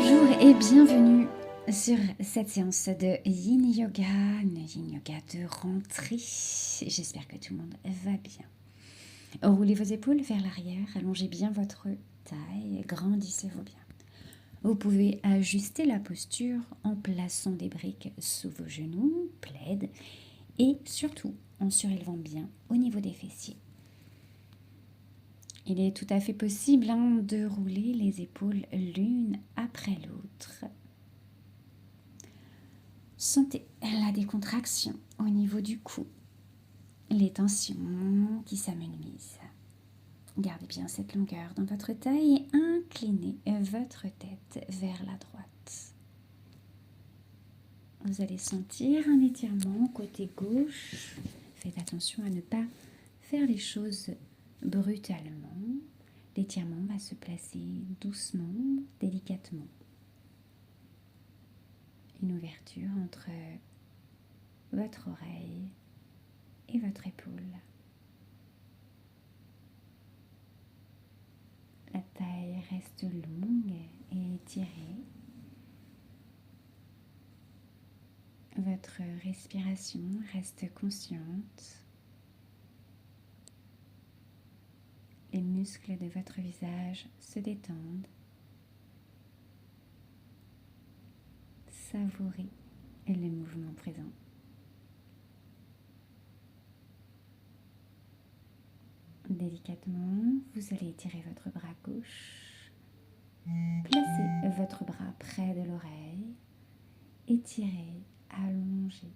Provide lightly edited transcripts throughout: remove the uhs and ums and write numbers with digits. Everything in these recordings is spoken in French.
Bonjour et bienvenue sur cette séance de Yin Yoga, une Yin Yoga de rentrée. J'espère que tout le monde va bien. Roulez vos épaules vers l'arrière, allongez bien votre taille, grandissez-vous bien. Vous pouvez ajuster la posture en plaçant des briques sous vos genoux, plaid, et surtout en surélevant bien au niveau des fessiers. Il est tout à fait possible de rouler les épaules l'une après l'autre. Sentez la décontraction au niveau du cou, les tensions qui s'amenuisent. Gardez bien cette longueur dans votre taille et inclinez votre tête vers la droite. Vous allez sentir un étirement côté gauche. Faites attention à ne pas faire les choses brutalement. L'étirement va se placer doucement, délicatement. Une ouverture entre votre oreille et votre épaule. La taille reste longue et étirée. Votre respiration reste consciente. Les muscles de votre visage se détendent. Savourez le mouvement présent. Délicatement, vous allez étirer votre bras gauche. Placez votre bras près de l'oreille. Étirez, allongez.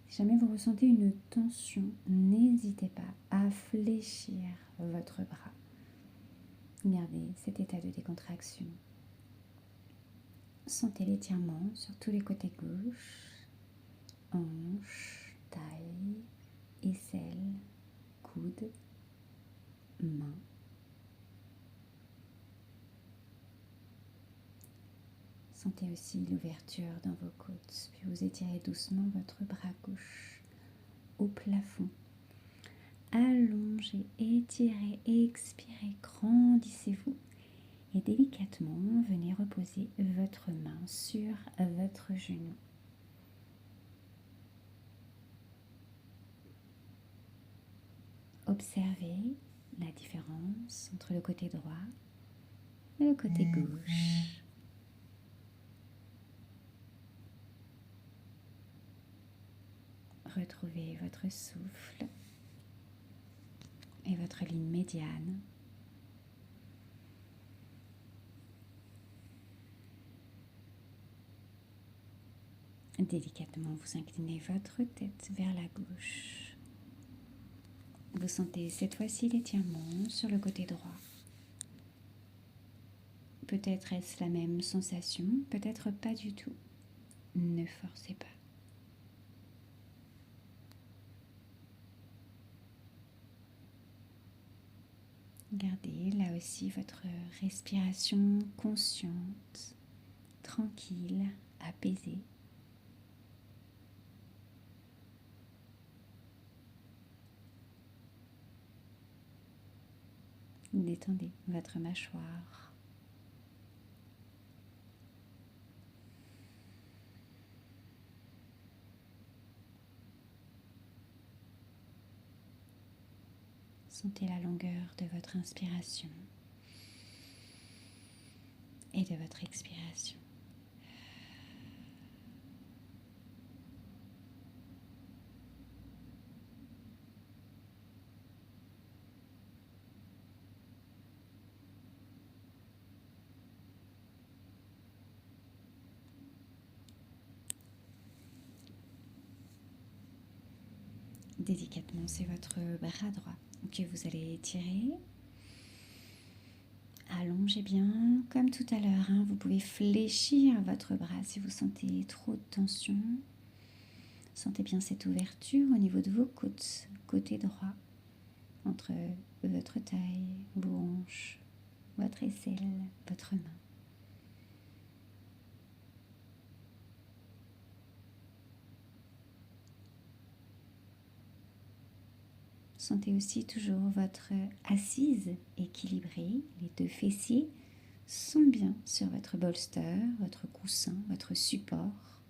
Si jamais vous ressentez une tension, n'hésitez pas à fléchir votre bras. Gardez cet état de décontraction. Sentez l'étirement sur tous les côtés gauche, hanche, taille, aisselle, coude, main. Sentez aussi l'ouverture dans vos côtes, puis vous étirez doucement votre bras gauche au plafond. Allongez, étirez, expirez, grandissez-vous et délicatement venez reposer votre main sur votre genou. Observez la différence entre le côté droit et le côté gauche. Retrouvez votre souffle et votre ligne médiane. Délicatement, vous inclinez votre tête vers la gauche. Vous sentez cette fois-ci l'étirement sur le côté droit. Peut-être est-ce la même sensation, peut-être pas du tout. Ne forcez pas. Gardez là aussi votre respiration consciente, tranquille, apaisée. Détendez votre mâchoire. Sentez la longueur de votre inspiration et de votre expiration. Délicatement, c'est votre bras droit que vous allez étirer. Allongez bien, comme tout à l'heure. Vous pouvez fléchir votre bras si vous sentez trop de tension. Sentez bien cette ouverture au niveau de vos côtes, côté droit, entre votre taille, vos hanches, votre aisselle, votre main. Sentez aussi toujours votre assise équilibrée, les deux fessiers sont bien sur votre bolster, votre coussin, votre support.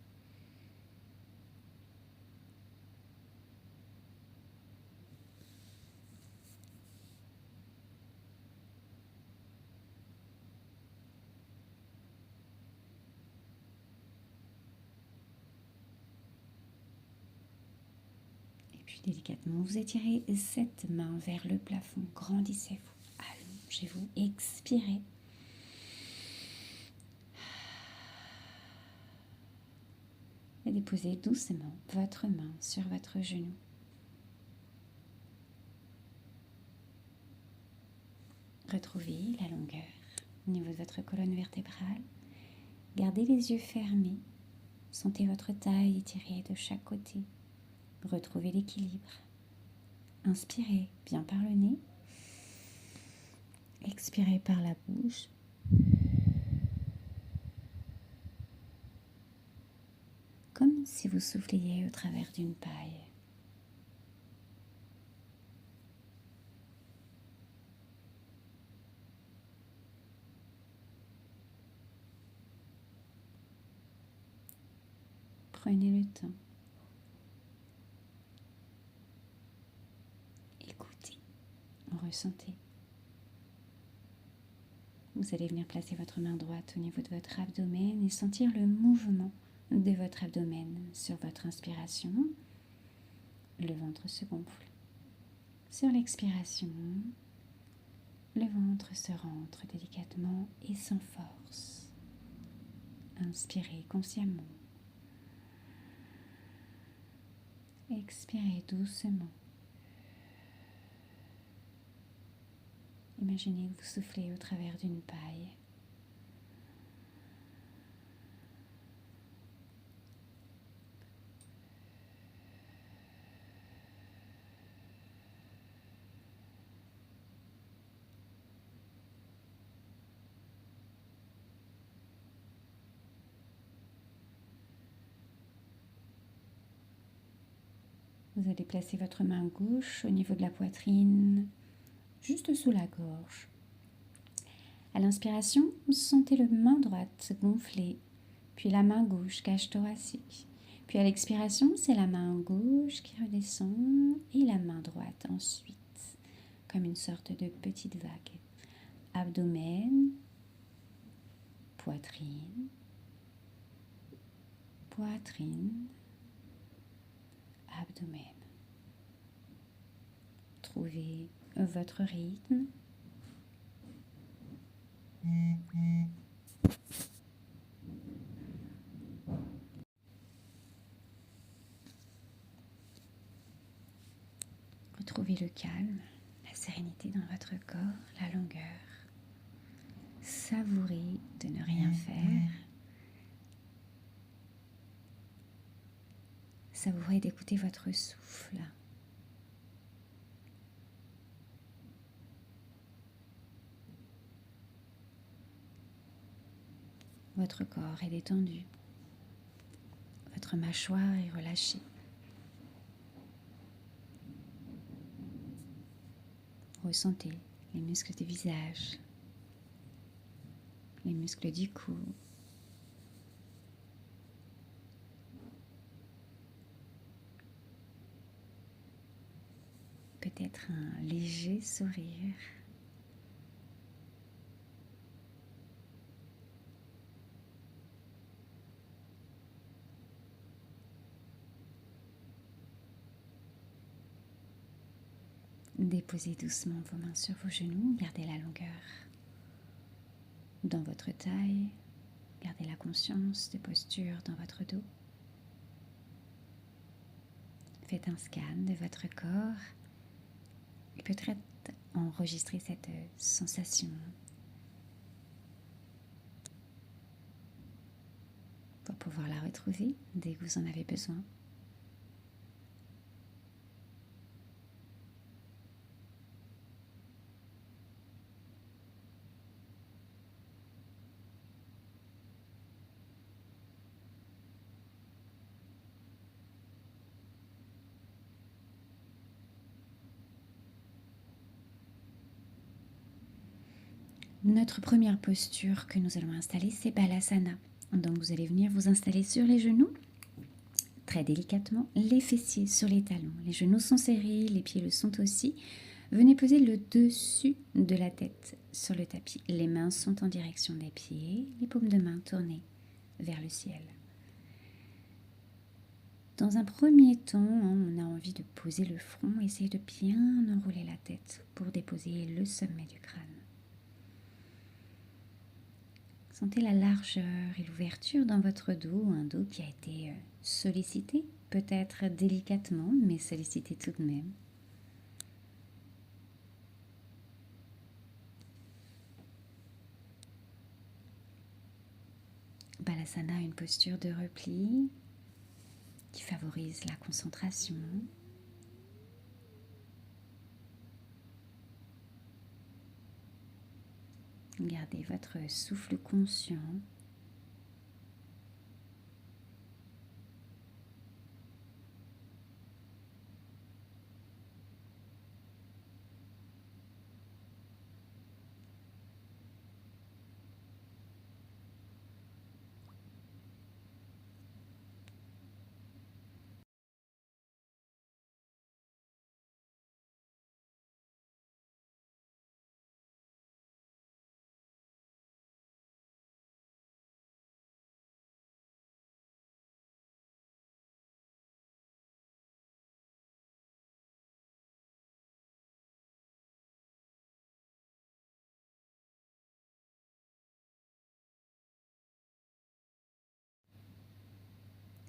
Et puis délicatement, vous étirez cette main vers le plafond. Grandissez-vous, allongez-vous, expirez. Et déposez doucement votre main sur votre genou. Retrouvez la longueur au niveau de votre colonne vertébrale. Gardez les yeux fermés. Sentez votre taille étirée de chaque côté. Retrouvez l'équilibre. Inspirez bien par le nez. Expirez par la bouche. Comme si vous souffliez au travers d'une paille. Prenez le temps. Écoutez, ressentez. Vous allez venir placer votre main droite au niveau de votre abdomen et sentir le mouvement de votre abdomen sur votre inspiration. Le ventre se gonfle. Sur l'expiration, le ventre se rentre délicatement et sans force. Inspirez consciemment. Expirez doucement. Imaginez que vous soufflez au travers d'une paille. Vous allez placer votre main gauche au niveau de la poitrine, juste sous la gorge. À l'inspiration, sentez la main droite gonfler, puis la main gauche cage thoracique. Puis à l'expiration, c'est la main gauche qui redescend et la main droite ensuite, comme une sorte de petite vague. Abdomen, poitrine, poitrine, abdomen. Trouvez votre rythme. Retrouvez le calme, la sérénité dans votre corps, la longueur. Savourez de ne rien faire. Savourez d'écouter votre souffle. Votre corps est détendu. Votre mâchoire est relâchée. Ressentez les muscles du visage, les muscles du cou. Peut-être un léger sourire. Déposez doucement vos mains sur vos genoux, gardez la longueur dans votre taille, gardez la conscience des postures dans votre dos. Faites un scan de votre corps et peut-être enregistrez cette sensation pour pouvoir la retrouver dès que vous en avez besoin. Notre première posture que nous allons installer, c'est Balasana. Donc vous allez venir vous installer sur les genoux, très délicatement, les fessiers sur les talons. Les genoux sont serrés, les pieds le sont aussi. Venez poser le dessus de la tête sur le tapis. Les mains sont en direction des pieds, les paumes de main tournées vers le ciel. Dans un premier temps, on a envie de poser le front, essayez de bien enrouler la tête pour déposer le sommet du crâne. Sentez la largeur et l'ouverture dans votre dos, un dos qui a été sollicité, peut-être délicatement, mais sollicité tout de même. Balasana, une posture de repli qui favorise la concentration. Gardez votre souffle conscient.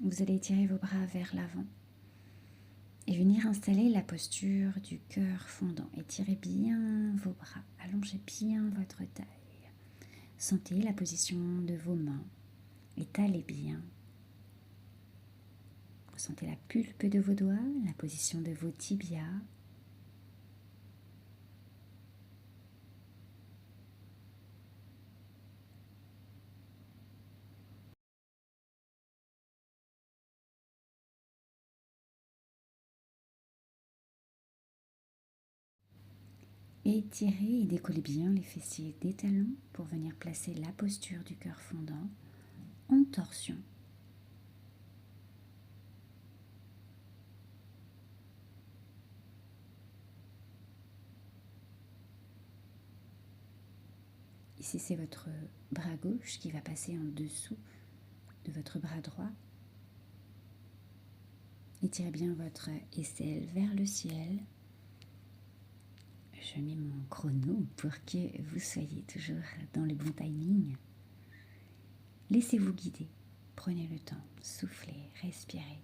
Vous allez étirer vos bras vers l'avant et venir installer la posture du cœur fondant. Étirez bien vos bras, allongez bien votre taille. Sentez la position de vos mains, étalez bien. Sentez la pulpe de vos doigts, la position de vos tibias. Étirez et décollez bien les fessiers des talons pour venir placer la posture du cœur fondant en torsion. Ici, c'est votre bras gauche qui va passer en dessous de votre bras droit. Étirez bien votre aisselle vers le ciel. Je mets mon chrono pour que vous soyez toujours dans le bon timing. Laissez-vous guider. Prenez le temps, soufflez, respirez.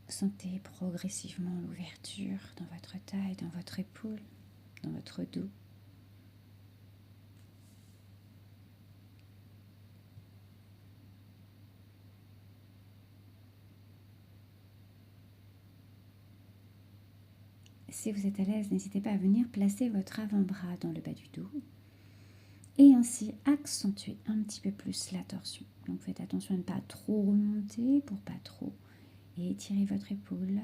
Sentez progressivement l'ouverture dans votre taille, dans votre épaule, dans votre dos. Si vous êtes à l'aise, n'hésitez pas à venir placer votre avant-bras dans le bas du dos et ainsi accentuer un petit peu plus la torsion. Donc faites attention à ne pas trop remonter pour pas trop étirer votre épaule.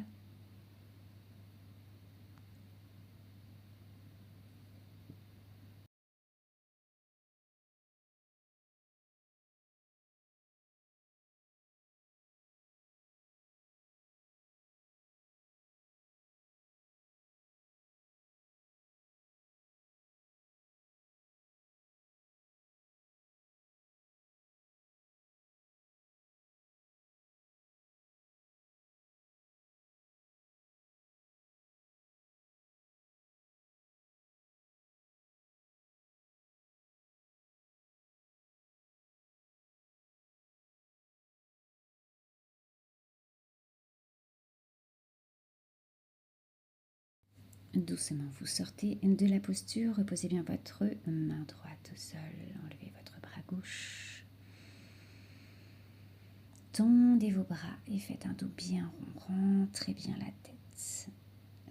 Doucement, vous sortez de la posture, reposez bien votre main droite au sol, enlevez votre bras gauche. Tendez vos bras et faites un dos bien rond, rentrez bien la tête.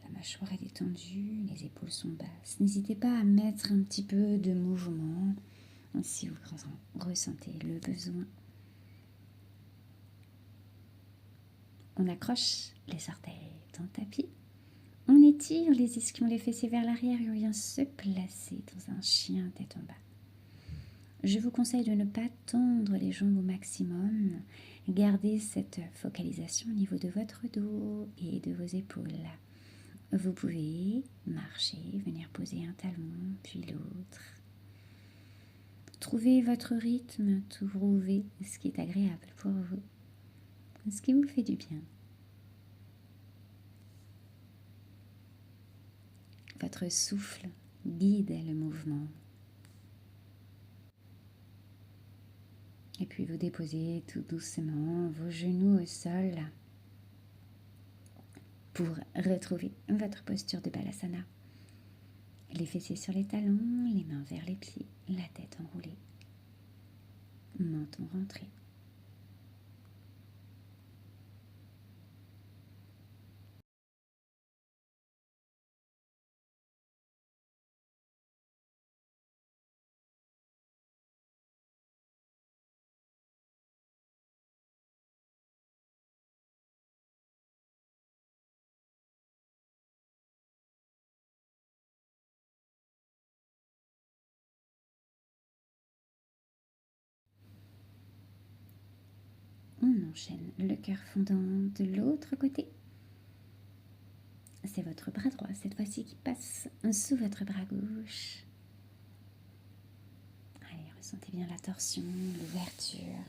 La mâchoire est détendue, les épaules sont basses. N'hésitez pas à mettre un petit peu de mouvement si vous ressentez le besoin. On accroche les orteils dans le tapis. On étire les ischions, les fessiers vers l'arrière et on vient se placer dans un chien tête en bas. Je vous conseille de ne pas tendre les jambes au maximum. Gardez cette focalisation au niveau de votre dos et de vos épaules. Vous pouvez marcher, venir poser un talon, puis l'autre. Trouvez votre rythme, trouvez ce qui est agréable pour vous, ce qui vous fait du bien. Votre souffle guide le mouvement. Et puis vous déposez tout doucement vos genoux au sol pour retrouver votre posture de Balasana. Les fessiers sur les talons, les mains vers les pieds, la tête enroulée, menton rentré. On enchaîne le cœur fondant de l'autre côté. C'est votre bras droit cette fois-ci qui passe sous votre bras gauche. Allez, ressentez bien la torsion, l'ouverture.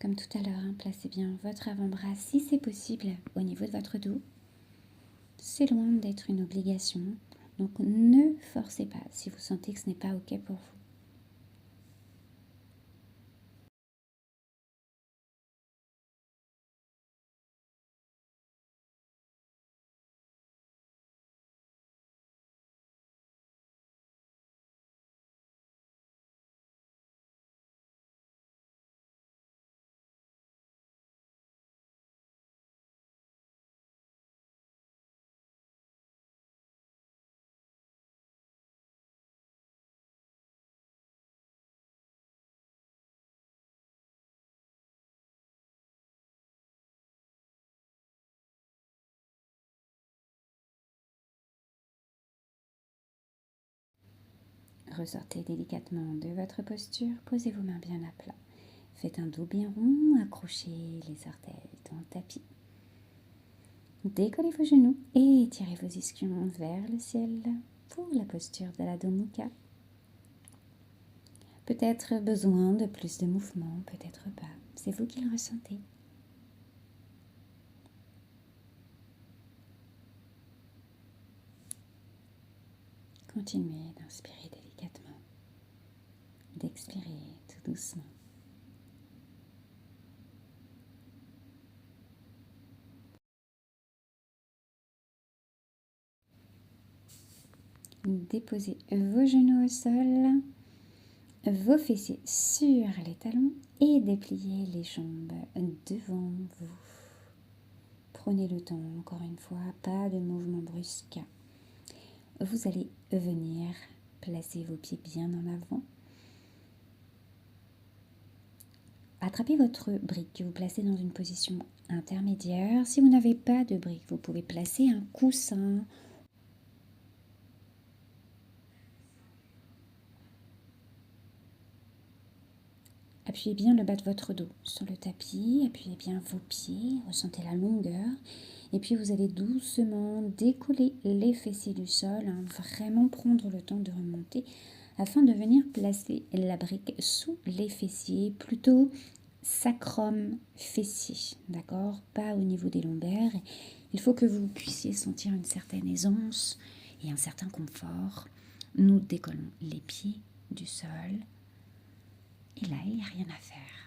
Comme tout à l'heure, hein, placez bien votre avant-bras si c'est possible au niveau de votre dos. C'est loin d'être une obligation, donc ne forcez pas si vous sentez que ce n'est pas OK pour vous. Ressortez délicatement de votre posture, posez vos mains bien à plat. Faites un dos bien rond, accrochez les orteils dans le tapis. Décollez vos genoux et étirez vos ischions vers le ciel pour la posture de l'Adho Mukha. Peut-être besoin de plus de mouvement, peut-être pas. C'est vous qui le ressentez. Continuez d'inspirer délicatement, d'expirer tout doucement. Déposez vos genoux au sol, vos fessiers sur les talons et dépliez les jambes devant vous. Prenez le temps, encore une fois, pas de mouvement brusque. Vous allez venir placer vos pieds bien en avant. Attrapez votre brique que vous placez dans une position intermédiaire. Si vous n'avez pas de brique, vous pouvez placer un coussin. Appuyez bien le bas de votre dos sur le tapis, appuyez bien vos pieds, ressentez la longueur. Et puis vous allez doucement décoller les fessiers du sol, hein, vraiment prendre le temps de remonter afin de venir placer la brique sous les fessiers, plutôt sacrum fessier, d'accord? Pas au niveau des lombaires. Il faut que vous puissiez sentir une certaine aisance et un certain confort. Nous décollons les pieds du sol. Et là, il n'y a rien à faire.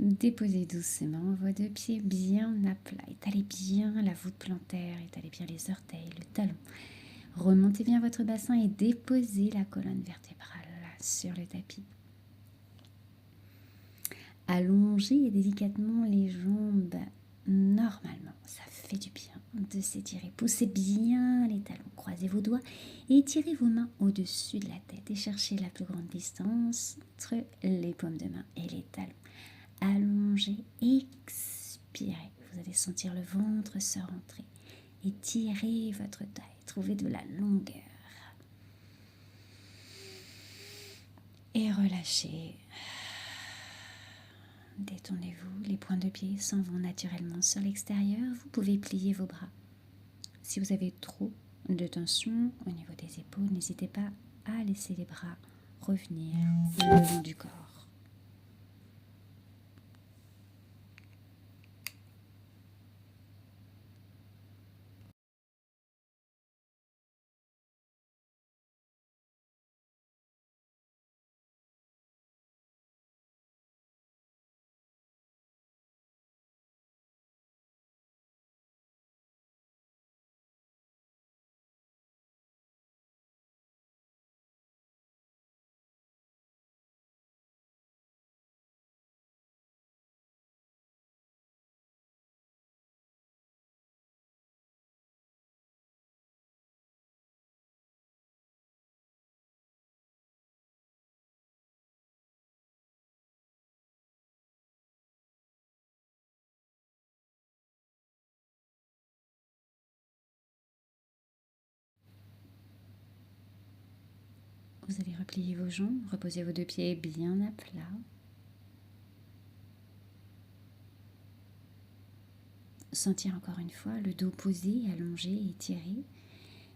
Déposez doucement vos deux pieds bien à plat. Étalez bien la voûte plantaire, étalez bien les orteils, le talon. Remontez bien votre bassin et déposez la colonne vertébrale sur le tapis. Allongez délicatement les jambes normalement. Ça fait du bien de s'étirer. Poussez bien les talons, croisez vos doigts et étirez vos mains au-dessus de la tête et cherchez la plus grande distance entre les paumes de main et les talons. Allongez, expirez. Vous allez sentir le ventre se rentrer. Étirez votre taille, trouvez de la longueur. Et relâchez. Détendez-vous, les points de pied s'en vont naturellement sur l'extérieur. Vous pouvez plier vos bras. Si vous avez trop de tension au niveau des épaules, n'hésitez pas à laisser les bras revenir le long du corps. Vous allez replier vos jambes, reposer vos deux pieds bien à plat. Sentir encore une fois le dos posé, allongé, étiré.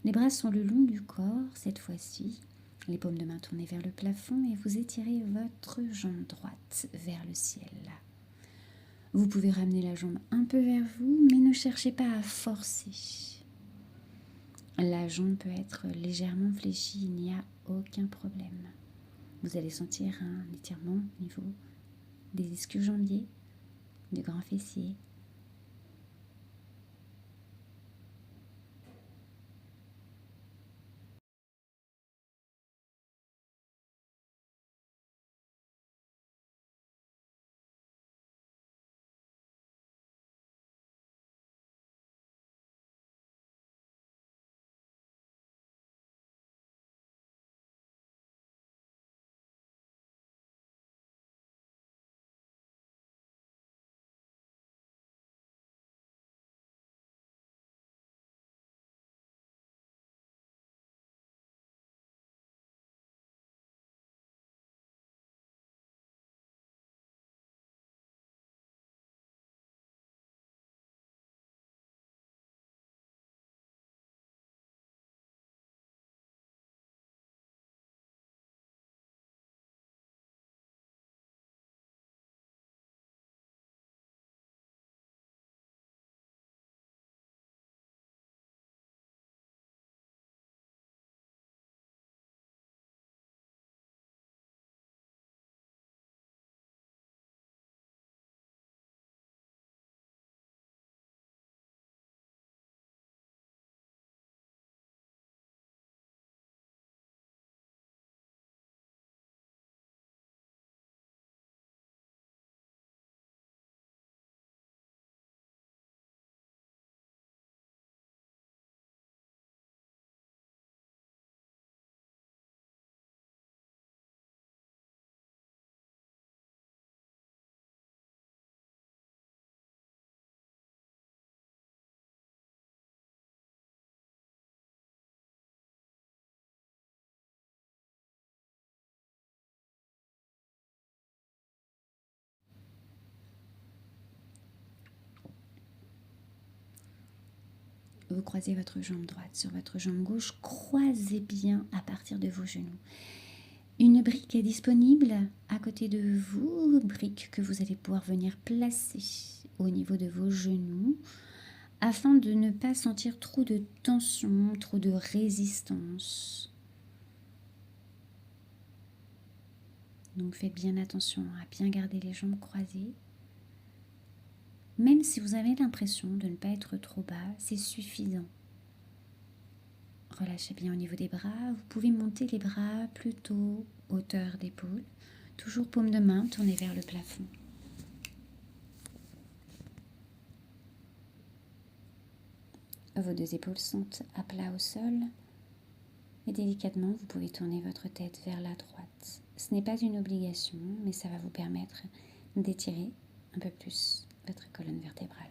Les bras sont le long du corps cette fois-ci. Les paumes de main tournées vers le plafond et vous étirez votre jambe droite vers le ciel. Vous pouvez ramener la jambe un peu vers vous, mais ne cherchez pas à forcer. La jambe peut être légèrement fléchie, il n'y a aucun problème. Vous allez sentir un étirement au niveau des ischio-jambiers, du grand fessier. Vous croisez votre jambe droite sur votre jambe gauche, croisez bien à partir de vos genoux. Une brique est disponible à côté de vous, brique que vous allez pouvoir venir placer au niveau de vos genoux afin de ne pas sentir trop de tension, trop de résistance. Donc faites bien attention à bien garder les jambes croisées. Même si vous avez l'impression de ne pas être trop bas, c'est suffisant. Relâchez bien au niveau des bras. Vous pouvez monter les bras plutôt hauteur d'épaule. Toujours paume de main tournée vers le plafond. Vos deux épaules sont à plat au sol. Et délicatement, vous pouvez tourner votre tête vers la droite. Ce n'est pas une obligation, mais ça va vous permettre d'étirer un peu plus votre colonne vertébrale.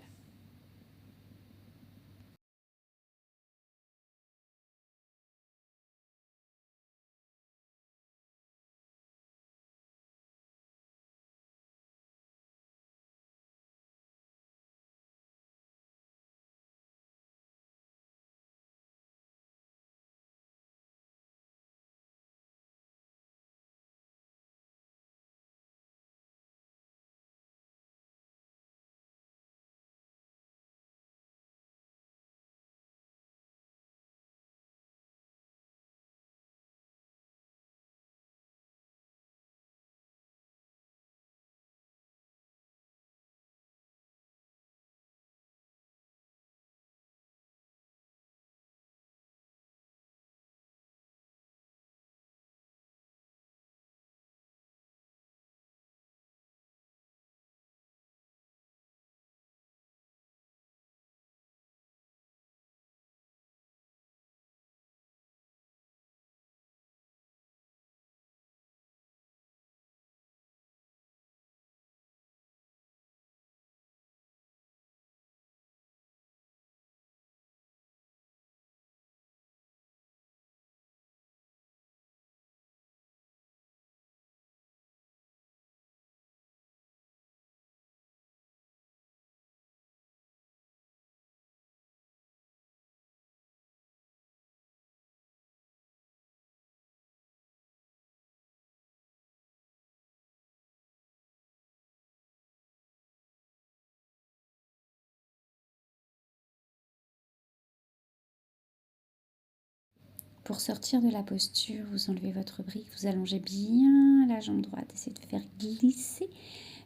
Pour sortir de la posture, vous enlevez votre brique, vous allongez bien la jambe droite, essayez de faire glisser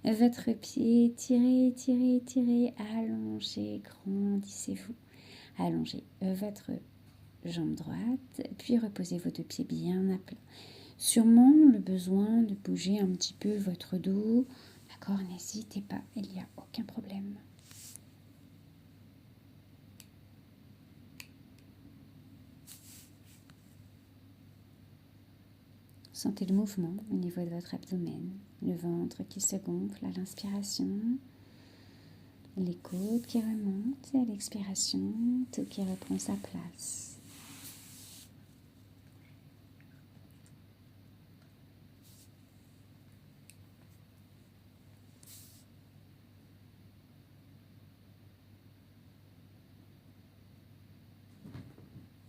votre pied, tirez, tirez, tirez, allongez, grandissez-vous, allongez votre jambe droite, puis reposez vos deux pieds bien à plat. Sûrement le besoin de bouger un petit peu votre dos, d'accord, n'hésitez pas, il n'y a aucun problème. Sentez le mouvement au niveau de votre abdomen, le ventre qui se gonfle à l'inspiration, les côtes qui remontent et à l'expiration, tout qui reprend sa place.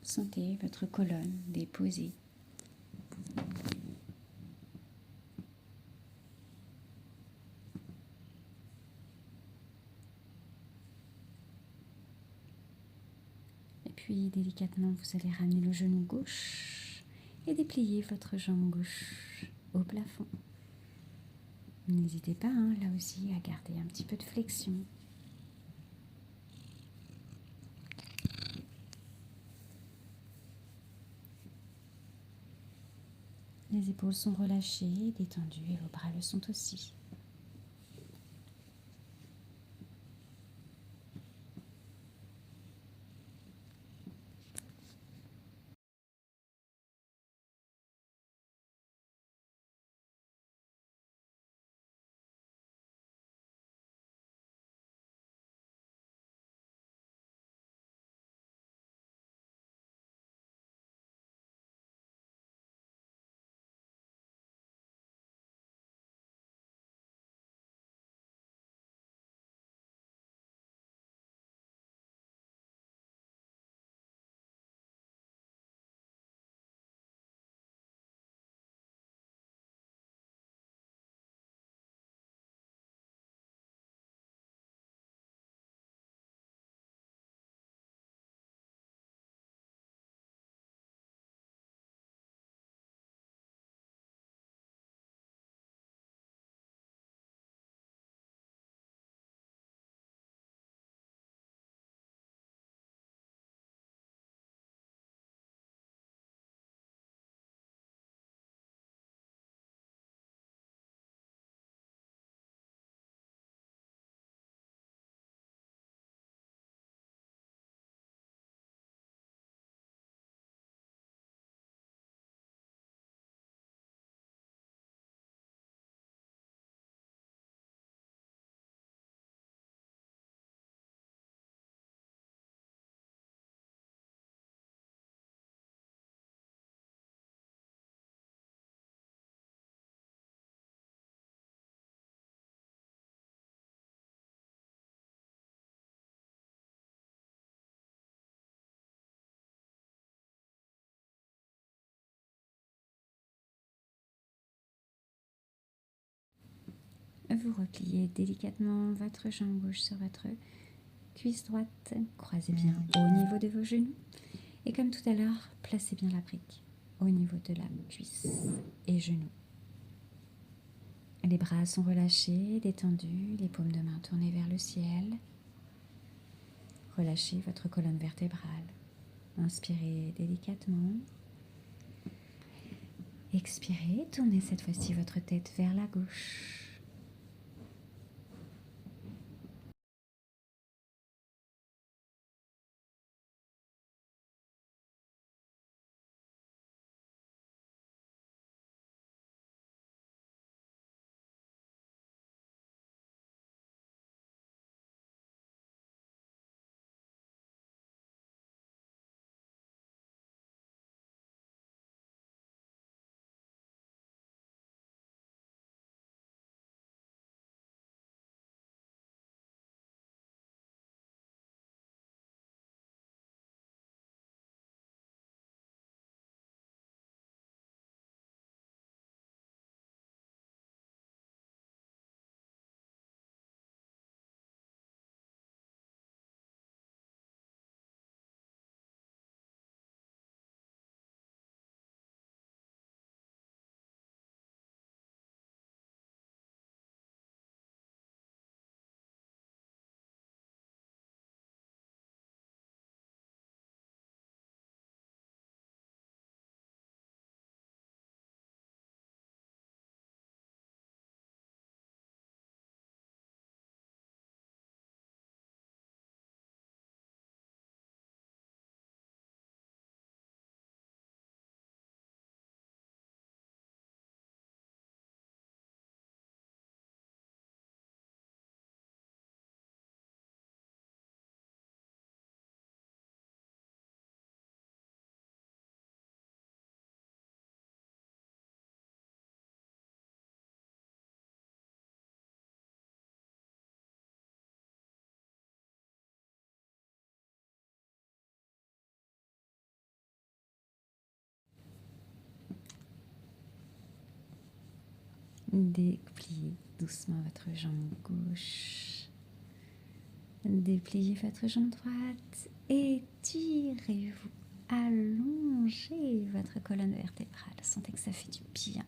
Sentez votre colonne déposée. Et puis délicatement, vous allez ramener le genou gauche et déplier votre jambe gauche au plafond. N'hésitez pas, là aussi, à garder un petit peu de flexion. Les épaules sont relâchées, détendues et vos bras le sont aussi. vous repliez délicatement votre jambe gauche sur votre cuisse droite. Croisez bien au niveau de vos genoux. Et comme tout à l'heure, placez bien la brique au niveau de la cuisse et genoux. Les bras sont relâchés, détendus, les paumes de main tournées vers le ciel. Relâchez votre colonne vertébrale. Inspirez délicatement. Expirez, tournez cette fois-ci votre tête vers la gauche. Dépliez doucement votre jambe gauche. Dépliez votre jambe droite. Étirez-vous. Allongez votre colonne vertébrale. Sentez que ça fait du bien.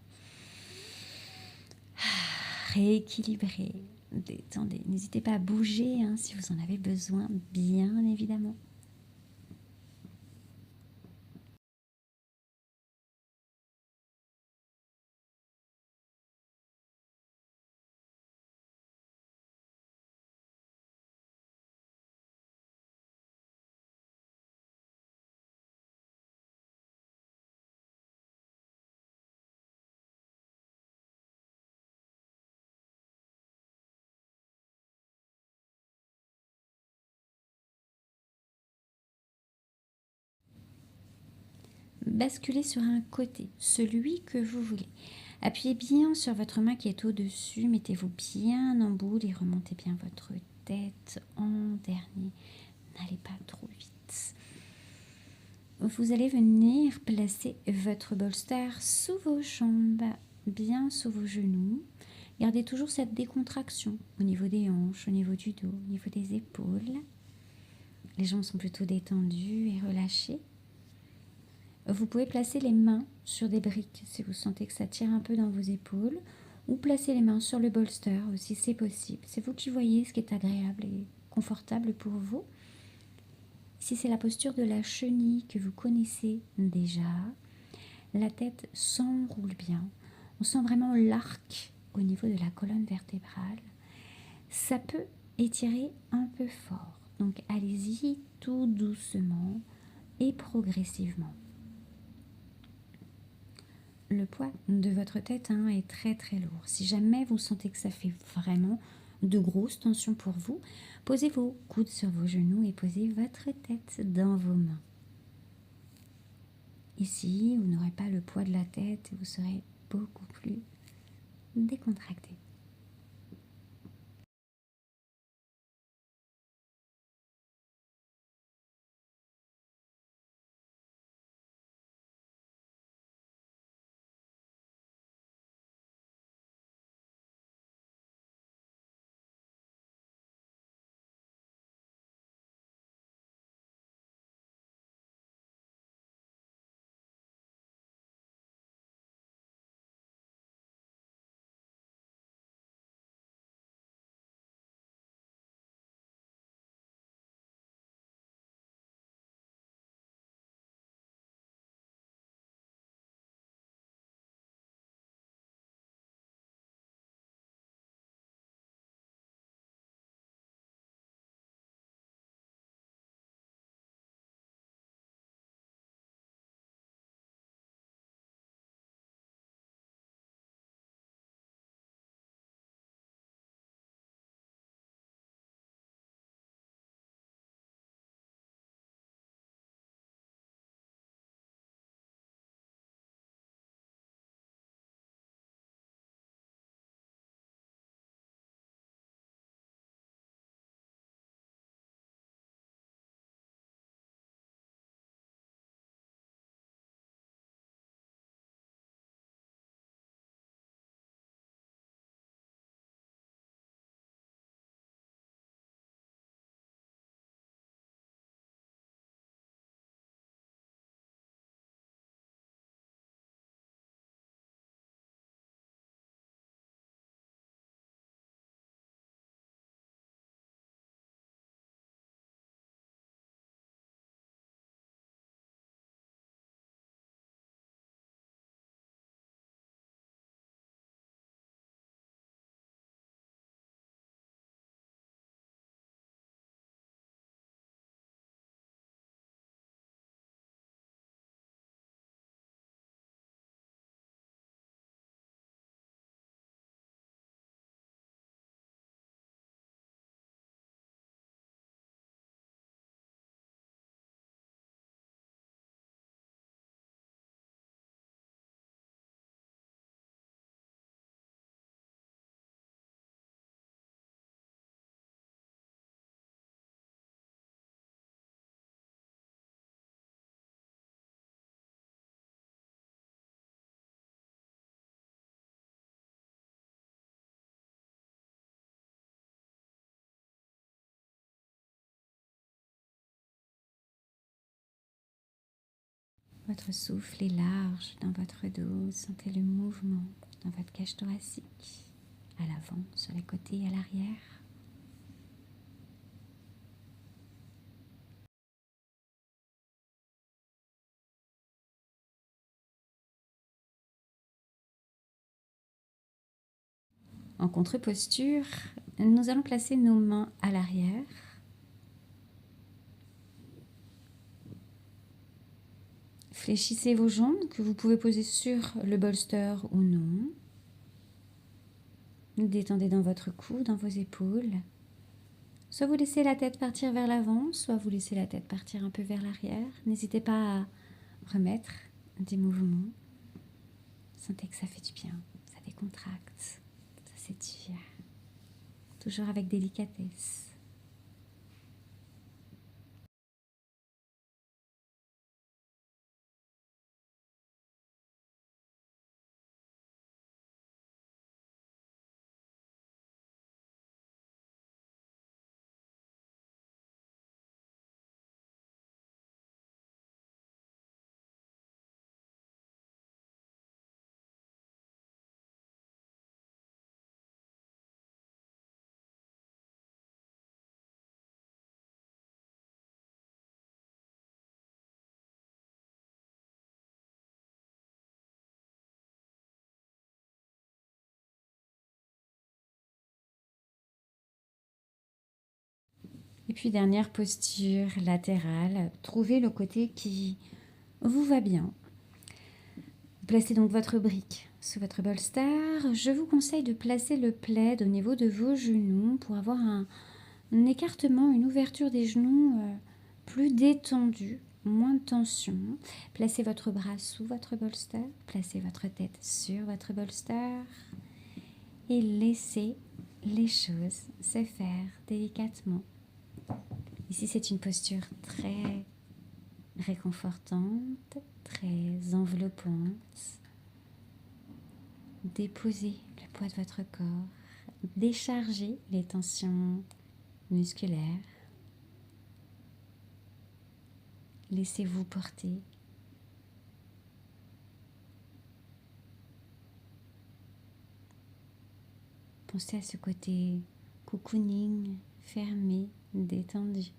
Rééquilibrez. Détendez. N'hésitez pas à bouger si vous en avez besoin, bien évidemment. Basculez sur un côté, celui que vous voulez. Appuyez bien sur votre main qui est au-dessus, mettez-vous bien en boule et remontez bien votre tête en dernier. N'allez pas trop vite. Vous allez venir placer votre bolster sous vos jambes, bien sous vos genoux. Gardez toujours cette décontraction au niveau des hanches, au niveau du dos, au niveau des épaules. Les jambes sont plutôt détendues et relâchées. Vous pouvez placer les mains sur des briques si vous sentez que ça tire un peu dans vos épaules, ou placer les mains sur le bolster aussi, c'est possible. C'est vous qui voyez ce qui est agréable et confortable pour vous. Si c'est la posture de la chenille que vous connaissez déjà, la tête s'enroule bien. On sent vraiment l'arc au niveau de la colonne vertébrale. Ça peut étirer un peu fort. Donc allez-y tout doucement et progressivement. Le poids de votre tête est très très lourd. Si jamais vous sentez que ça fait vraiment de grosses tensions pour vous, posez vos coudes sur vos genoux et posez votre tête dans vos mains. Ici, vous n'aurez pas le poids de la tête et vous serez beaucoup plus décontracté. Votre souffle est large dans votre dos. Sentez le mouvement dans votre cage thoracique, à l'avant, sur les côtés et à l'arrière. En contre-posture, nous allons placer nos mains à l'arrière. Fléchissez vos jambes que vous pouvez poser sur le bolster ou non. Détendez dans votre cou, dans vos épaules. Soit vous laissez la tête partir vers l'avant, soit vous laissez la tête partir un peu vers l'arrière. N'hésitez pas à remettre des mouvements. Sentez que ça fait du bien, ça décontracte, ça s'étire. Toujours avec délicatesse. Et puis dernière posture latérale, trouvez le côté qui vous va bien. Placez donc votre brique sous votre bolster. Je vous conseille de placer le plaid au niveau de vos genoux pour avoir un écartement, une ouverture des genoux plus détendue, moins de tension. Placez votre bras sous votre bolster, placez votre tête sur votre bolster et laissez les choses se faire délicatement. Ici, c'est une posture très réconfortante, très enveloppante. Déposez le poids de votre corps, déchargez les tensions musculaires. Laissez-vous porter. Pensez à ce côté cocooning, fermé, détendu.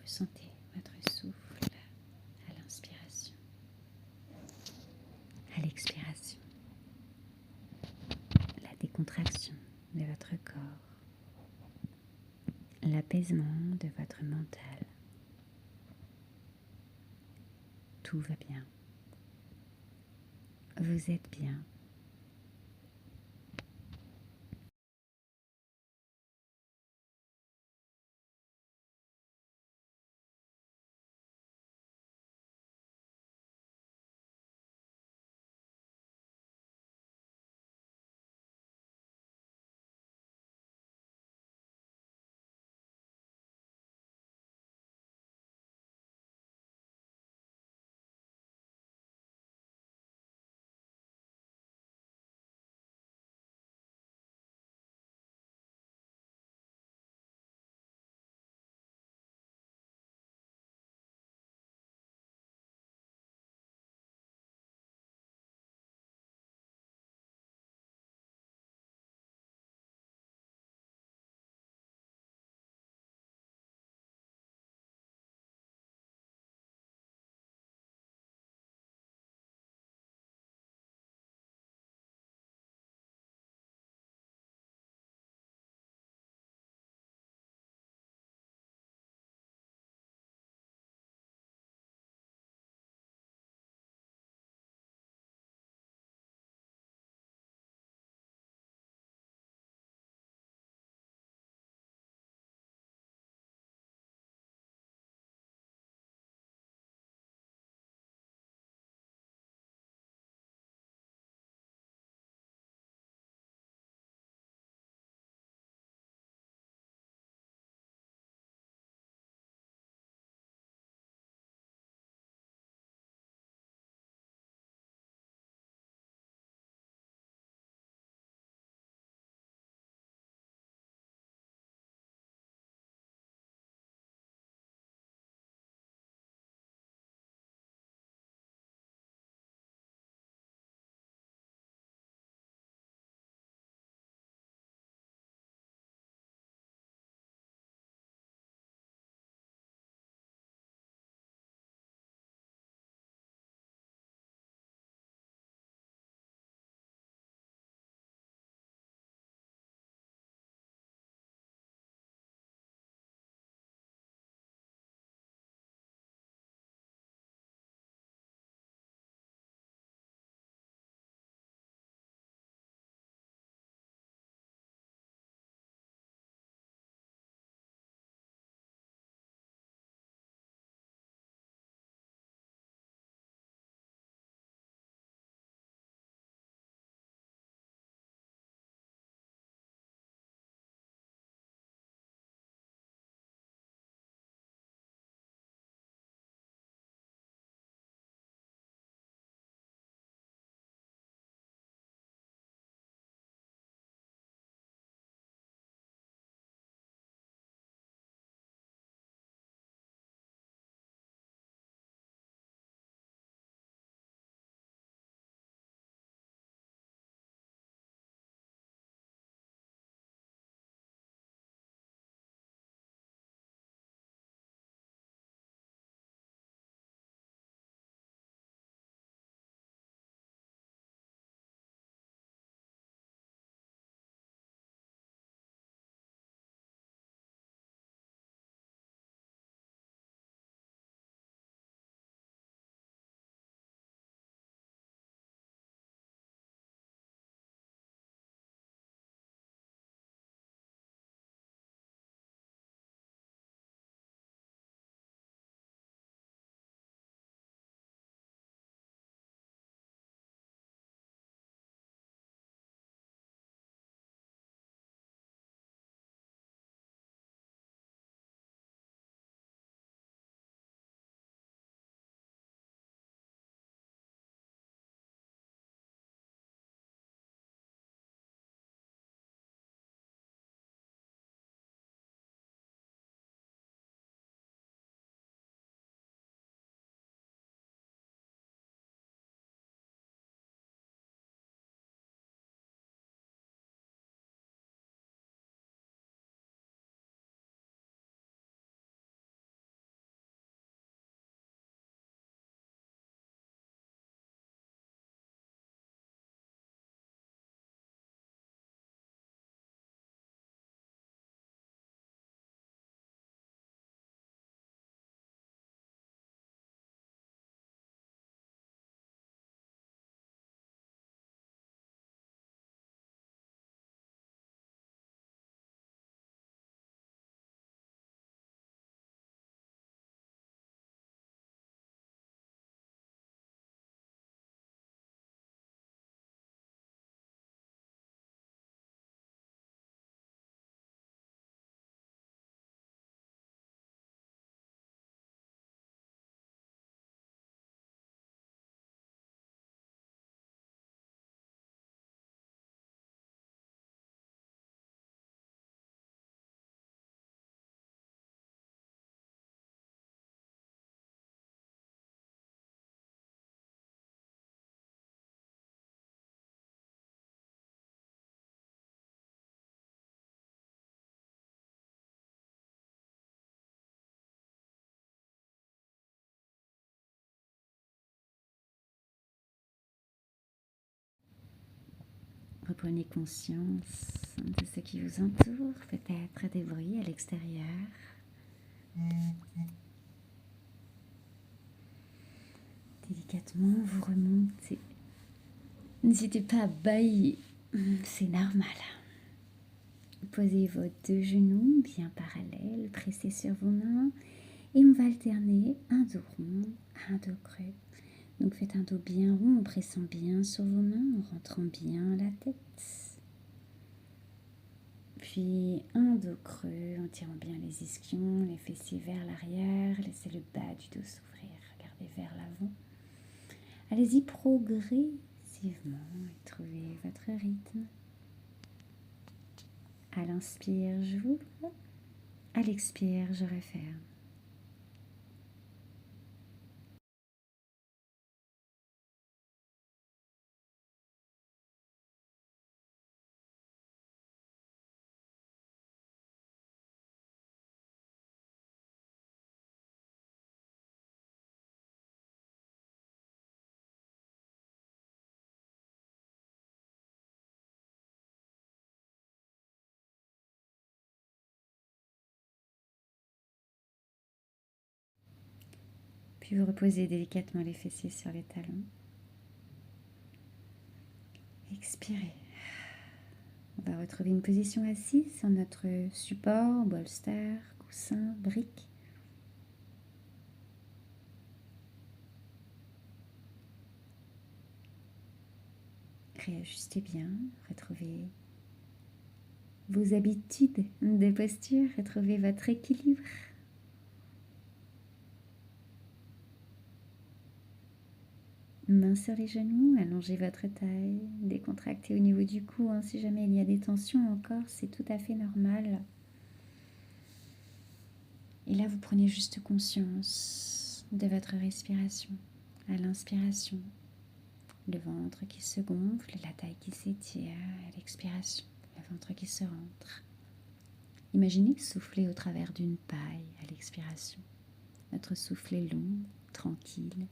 Ressentez votre souffle à l'inspiration, à l'expiration, la décontraction de votre corps, l'apaisement de votre mental. Tout va bien. Vous êtes bien. reprenez conscience de ce qui vous entoure, peut-être des bruits à l'extérieur. Délicatement, vous remontez. N'hésitez pas à bailler, c'est normal. Posez vos deux genoux bien parallèles, pressés sur vos mains. Et on va alterner un dos rond, un dos creux. Donc faites un dos bien rond en pressant bien sur vos mains, en rentrant bien la tête. Puis un dos creux en tirant bien les ischions, les fessiers vers l'arrière. Laissez le bas du dos s'ouvrir. Regardez vers l'avant. Allez-y progressivement et trouvez votre rythme. À l'inspire, j'ouvre. À l'expire, je referme. Puis vous reposez délicatement les fessiers sur les talons. Expirez. On va retrouver une position assise sur notre support, bolster, coussin, brique. Réajustez bien, retrouvez vos habitudes de posture, retrouvez votre équilibre. Mains sur les genoux, allongez votre taille, décontractez au niveau du cou. Si jamais il y a des tensions encore, c'est tout à fait normal. Et là, vous prenez juste conscience de votre respiration. À l'inspiration, le ventre qui se gonfle, la taille qui s'étire. À l'expiration, le ventre qui se rentre. Imaginez souffler au travers d'une paille à l'expiration. Votre souffle est long, tranquille.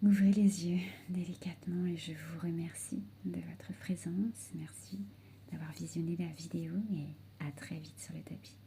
Ouvrez les yeux délicatement et je vous remercie de votre présence. Merci d'avoir visionné la vidéo et à très vite sur le tapis.